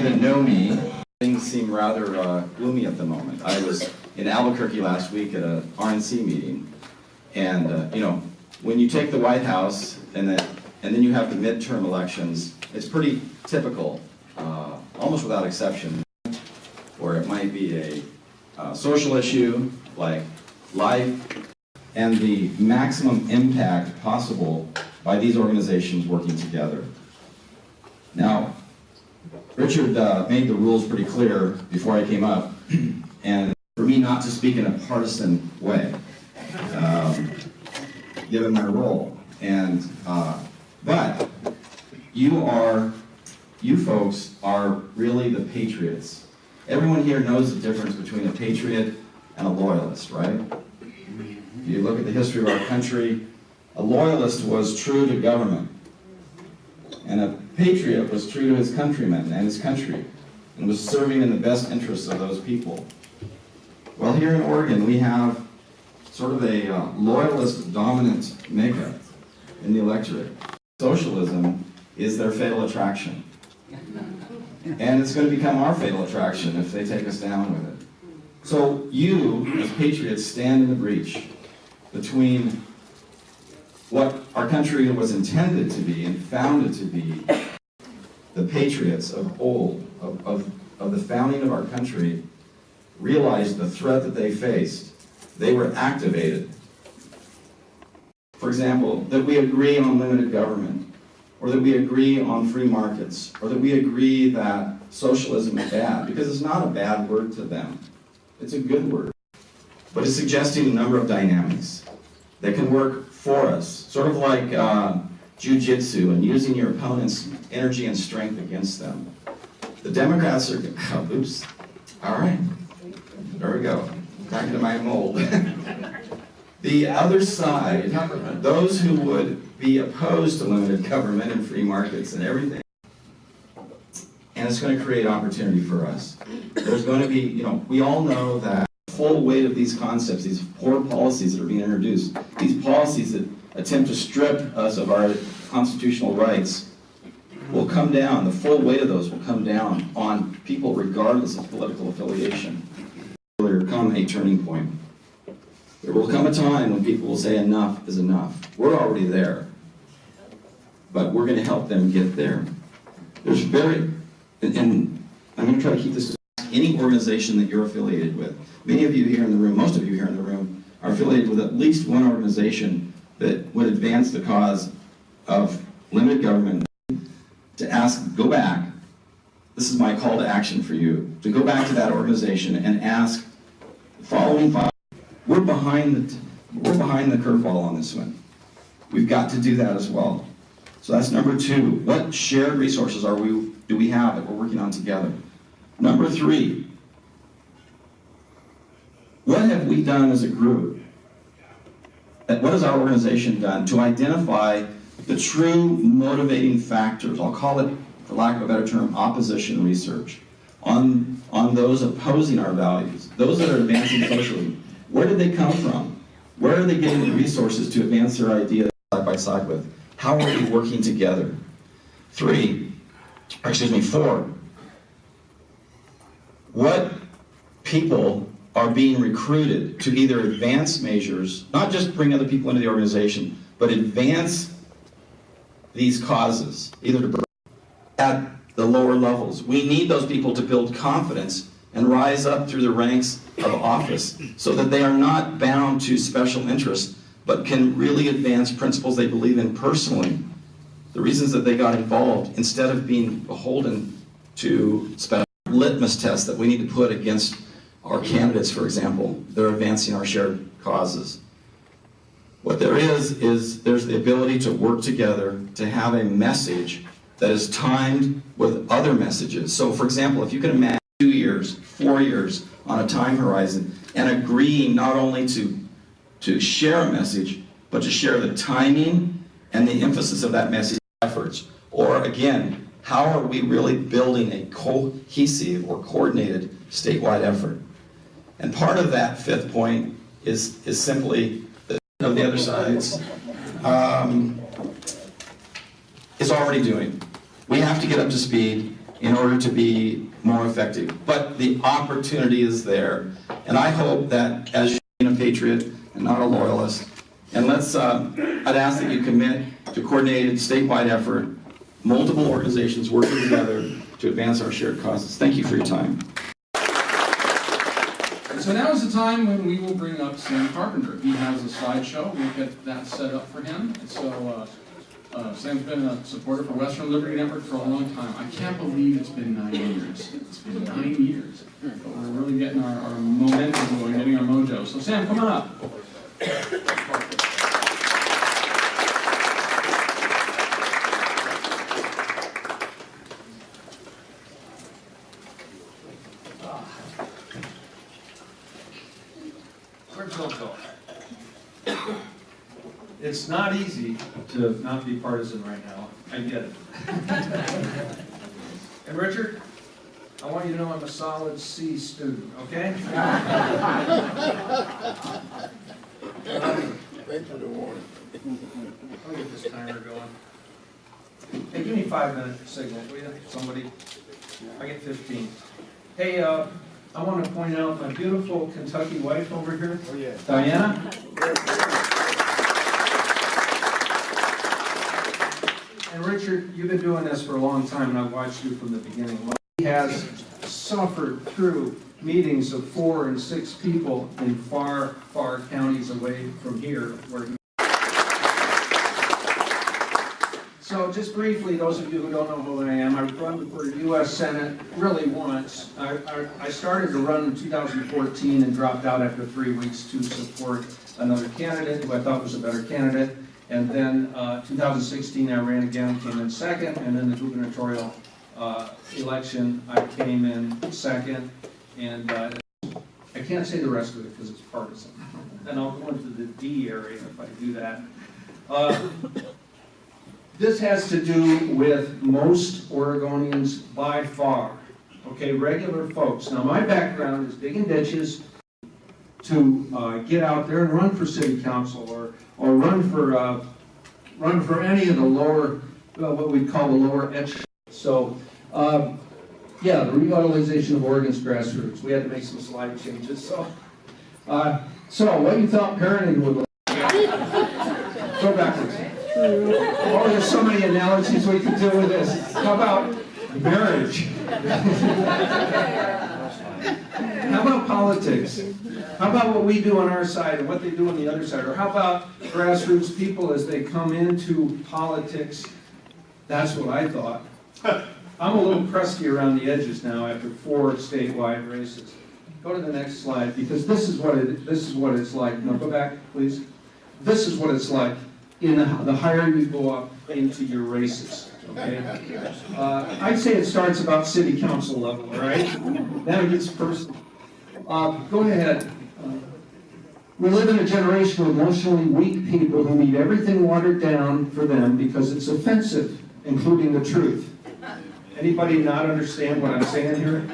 that know me, things seem rather gloomy at the moment. I was in Albuquerque last week at a RNC meeting, and you know, when you take the White House and then you have the midterm elections, it's pretty typical, almost without exception, where it might be a social issue like life and the maximum impact possible by these organizations working together. Now, Richard made the rules pretty clear before I came up, and for me not to speak in a partisan way, given my role. And but you folks are really the patriots. Everyone here knows the difference between a patriot and a loyalist, right? If you look at the history of our country, a loyalist was true to government, and a patriot was true to his countrymen and his country, and was serving in the best interests of those people. Well, here in Oregon, we have sort of a loyalist dominant makeup in the electorate. Socialism is their fatal attraction. And it's going to become our fatal attraction if they take us down with it. So you, as patriots, stand in the breach between what our country was intended to be and founded to be. The patriots of old, of the founding of our country, realized the threat that they faced. They were activated. For example, that we agree on limited government, or that we agree on free markets, or that we agree that socialism is bad, because it's not a bad word to them. It's a good word. But it's suggesting a number of dynamics that can work for us, sort of like jiu-jitsu and using your opponent's energy and strength against them. The Democrats are, oh, oops, all right, there we go, back into my mold. The other side, those who would be opposed to limited government and free markets and everything, and it's going to create opportunity for us. There's going to be, you know, we all know that the full weight of these concepts, these poor policies that are being introduced, these policies that attempt to strip us of our constitutional rights, will come down. The full weight of those will come down on people regardless of political affiliation. There will come a turning point. There will come a time when people will say enough is enough. We're already there, but we're going to help them get there. There's and I'm going to try to keep this to any organization that you're affiliated with. Many of you here in the room, most of you here in the room, are affiliated with at least one organization that would advance the cause of limited government. To ask, go back, this is my call to action for you, to go back to that organization and ask the following five. We're behind the curveball on this one. We've got to do that as well. So that's number two. What shared resources do we have that we're working on together? Number three, what have we done as a group? What has our organization done to identify the true motivating factors? I'll call it, for lack of a better term, opposition research on those opposing our values, those that are advancing socialism. Where did they come from? Where are they getting the resources to advance their ideas side by side with? How are we working together? Four, what people are being recruited to either advance measures, not just bring other people into the organization, but advance these causes, either to at the lower levels. We need those people to build confidence and rise up through the ranks of office so that they are not bound to special interests, but can really advance principles they believe in personally, the reasons that they got involved, instead of being beholden to special litmus tests that we need to put against our candidates, for example, that are advancing our shared causes. What there is there's the ability to work together to have a message that is timed with other messages. So, for example, if you can imagine 2 years, 4 years on a time horizon and agreeing not only to share a message, but to share the timing and the emphasis of that message efforts. Or again, how are we really building a cohesive or coordinated statewide effort? And part of that fifth point is simply of the other sides is already doing. We have to get up to speed in order to be more effective. But the opportunity is there. And I hope that as you're being a patriot and not a loyalist, and I'd ask that you commit to coordinated statewide effort, multiple organizations working together to advance our shared causes. Thank you for your time. So now is the time when we will bring up Sam Carpenter. He has a slideshow. We'll get that set up for him. So Sam's been a supporter for Western Liberty Network for a long time. I can't believe it's been 9 years. It's been 9 years. But we're really getting our momentum going, getting our mojo. So Sam, come on up. It's not easy to not be partisan right now. I get it. And Richard, I want you to know I'm a solid C student, okay? Thanks for the warning. I'll get this timer going. Hey, give me 5-minute signal, will you? Somebody? I get 15. Hey, I want to point out my beautiful Kentucky wife over here, Diana. And Richard, you've been doing this for a long time, and I've watched you from the beginning. Well, he has suffered through meetings of 4 and 6 people in far, far counties away from here. So just briefly, those of you who don't know who I am, I've run for U.S. Senate really once. I started to run in 2014 and dropped out after 3 weeks to support another candidate who I thought was a better candidate. And then 2016, I ran again, came in second, and then the gubernatorial election, I came in second. And I can't say the rest of it because it's partisan. And I'll go into the D area if I do that. This has to do with most Oregonians by far, okay, regular folks. Now my background is digging ditches to get out there and run for city council or run for any of the lower, what we call the lower echelon. So yeah, the revitalization of Oregon's grassroots. We had to make some slide changes. So what you thought parenting would look like? Go backwards. Oh, there's so many analogies we could do with this. How about marriage? How about politics? How about what we do on our side and what they do on the other side? Or how about grassroots people as they come into politics? That's what I thought. I'm a little crusty around the edges now after 4 statewide races. Go to the next slide, because this is what it's like. No, go back, please. This is what it's like in the higher you go up into your races. Okay? I'd say it starts about city council level, all right? Then it gets personal. Go ahead. We live in a generation of emotionally weak people who need everything watered down for them because it's offensive, including the truth. Anybody not understand what I'm saying here?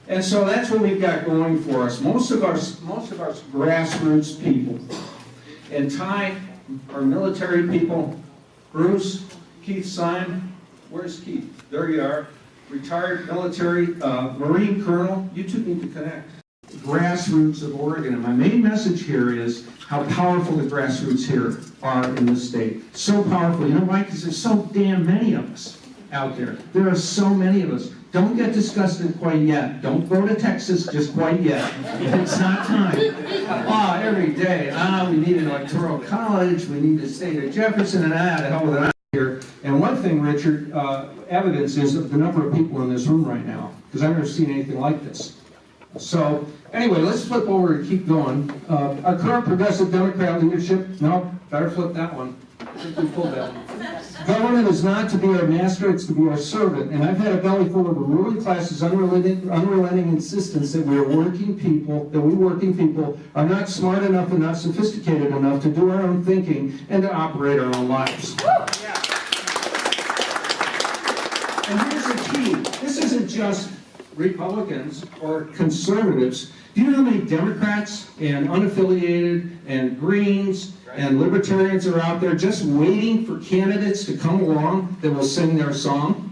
And so that's what we've got going for us. Most of our grassroots people. And Ty, our military people, Bruce, Keith Syme, where's Keith? There you are. Retired military, Marine Colonel, you two need to connect. Grassroots of Oregon, and my main message here is how powerful the grassroots here are in this state. So powerful, you know why? Because there's so damn many of us out there. There are so many of us. Don't get disgusted quite yet. Don't go to Texas just quite yet. It's not time. Every day, we need an electoral college, we need the state of Jefferson, and the hell with it here. And one thing, Richard, evidence is of the number of people in this room right now, because I've never seen anything like this. So, anyway, let's flip over and keep going. Our current progressive Democrat leadership, no, better flip that one. I think we pulled that one. Government is not to be our master, it's to be our servant. And I've had a belly full of the ruling class's unrelenting insistence that we working people are not smart enough and not sophisticated enough to do our own thinking and to operate our own lives. And here's the key. This isn't just Republicans or conservatives. Do you know how many Democrats and unaffiliated and Greens and Libertarians are out there just waiting for candidates to come along that will sing their song?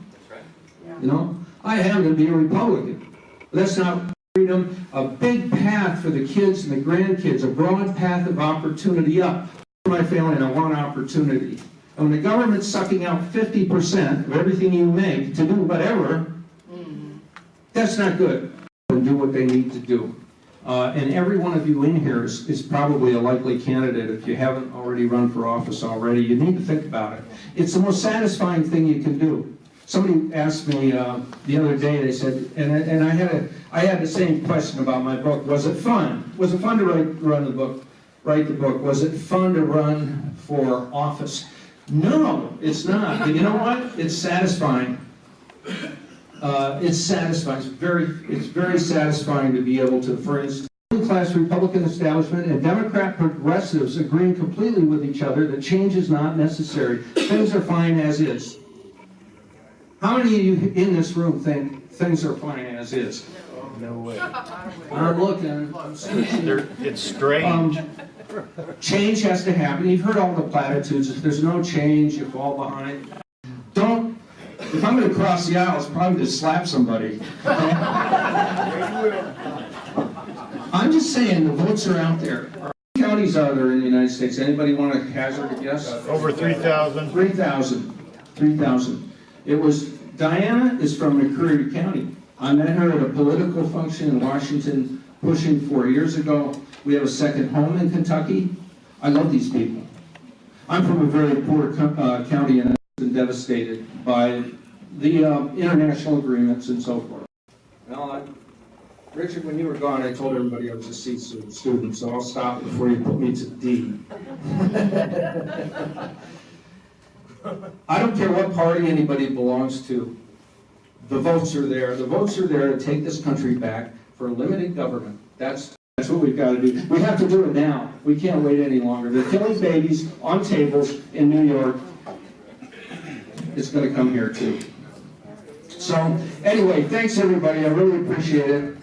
you know? I happen to be a Republican. But that's not freedom. A big path for the kids and the grandkids, a broad path of opportunity up. For my family, and I want opportunity. And when the government's sucking out 50% of everything you make to do whatever, that's not good. And do what they need to do. And every one of you in here is probably a likely candidate if you haven't already run for office already. You need to think about it. It's the most satisfying thing you can do. Somebody asked me the other day, they said, and I had the same question about my book. Was it fun? Was it fun to write the book? Was it fun to run for office? No, it's not. But you know what? It's satisfying. It's satisfying. It's very satisfying to be able to, for instance, middle-class Republican establishment and Democrat progressives agreeing completely with each other that change is not necessary. Things are fine as is. How many of you in this room think things are fine as is? No way. I'm looking. It's strange. Change has to happen. You've heard all the platitudes. If there's no change, you fall behind. If I'm going to cross the aisle, it's probably to slap somebody. Okay? I'm just saying, the votes are out there. How many counties are there in the United States? Anybody want to hazard a guess? Over 3,000. 3,000. It was, Diana is from McCreary County. I met her at a political function in Washington pushing 4 years ago. We have a second home in Kentucky. I love these people. I'm from a very poor county and it's been devastated by the international agreements and so forth. Well, Richard, when you were gone, I told everybody I was a C student, so I'll stop before you put me to D. I don't care what party anybody belongs to. The votes are there. The votes are there to take this country back for a limited government. That's what we've got to do. We have to do it now. We can't wait any longer. They're killing babies on tables in New York. It's going to come here too. So anyway, thanks everybody. I really appreciate it.